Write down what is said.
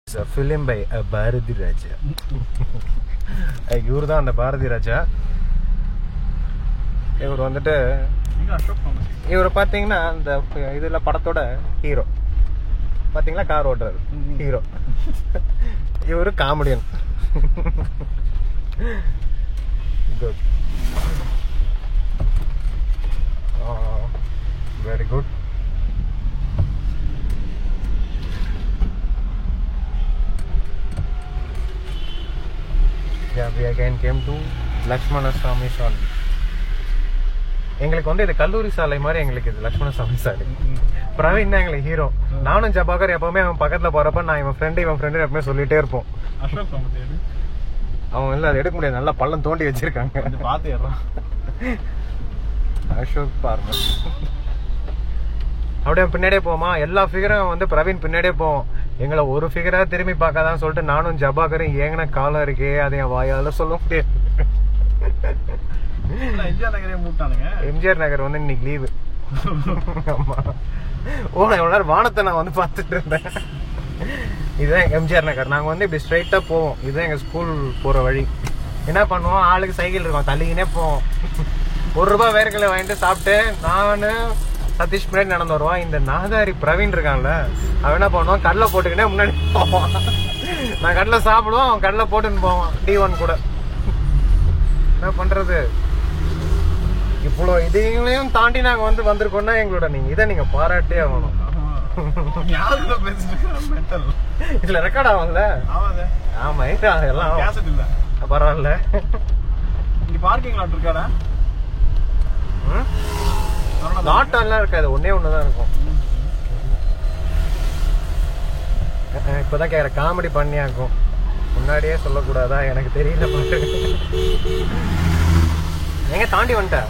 It's a film by Bharati Raja. இவர் தான் அந்த பாரதி ராஜா. இவர் வந்துட்டு இவர் பார்த்தீங்கன்னா இந்த இதில் படத்தோட ஹீரோ. பார்த்தீங்களா, கார் ஓட்டுறாரு ஹீரோ. இவரு comedian. Good, very good. We again came to Lakshmana Swami சாலை. எங்களுக்கு வந்து இது கல்லூரி சாலை மாதிரி, எங்களுக்கு இது லக்ஷ்மண சாமி சாலை. பிரவீன் தான் எங்களுக்கு ஹீரோ. நானும் ஜபாகர் எப்பவுமே அவன் பக்கத்துல போறப்ப நான் இவன் ஃப்ரெண்டு எப்பவுமே சொல்லிட்டே இருப்போம். அவன் இல்ல அதை எடுக்க முடியாது, நல்லா பள்ளம் தோண்டி வச்சிருக்காங்க. அசோக் பாருங்க. அப்படியே பின்னாடியே போமா, எல்லா ஃபிகரும் வந்து பிரவீன் பின்னாடியே போவோம். எங்களை ஒரு ஃபிகரா திரும்பி பார்க்காதான்னு சொல்லிட்டு நானும் ஜபாகரும் ஏங்கின காலம் இருக்கே, அதை என் வாயால சொல்ல முடியாது. எம்ஜிஆர் நகர் வந்து இன்னைக்கு லீவு. ஆமா, நான் எவ்வளவு நேரம் வானத்தை நான் வந்து பார்த்துட்டு இருந்தேன். இதுதான் எம்ஜிஆர் நகர். நாங்க வந்து இப்படி ஸ்ட்ரைட்டா போவோம். இதுதான் எங்க ஸ்கூல் போற வழி. என்ன பண்ணுவோம், ஆளுக்கு சைக்கிள் இருக்கும், தள்ளிக்கினே போவோம். ₹1 வேர்க்கலை வாங்கிட்டு சாப்பிட்டு நானு சதீஷ் முன்னாடி நடந்து வருவான். இந்த நாதாரி பிரவீன் இருக்கான்ல, அவன் என்ன பண்ணுவான், கடலை போட்டுக்கினே முன்னாடி போவான். நான் கடலை சாப்பிடுவோம், அவன் கடலை போட்டுன்னு போவான் D1 கூட. என்ன பண்றது, இவ்வளோ இதையும் தாண்டி நாங்க வந்து வந்திருக்கோம்னா எங்களோட நீங்க பாராட்டே ஆகணும். இதுல ரெக்கார்ட் ஆகும்ல? ஆமா, எல்லாம் பரவாயில்ல. பார்க்கிங் லாட் இருக்காடா? லாட் எல்லாம் இருக்காது, ஒன்னே ஒண்ணுதான் இருக்கும். இப்பதான் கேக்குற, காமெடி பண்ணியாக்கும், முன்னாடியே சொல்லக்கூடாதா? எனக்கு தெரியல பாரு. எங்க தாண்டி வந்துட்ட?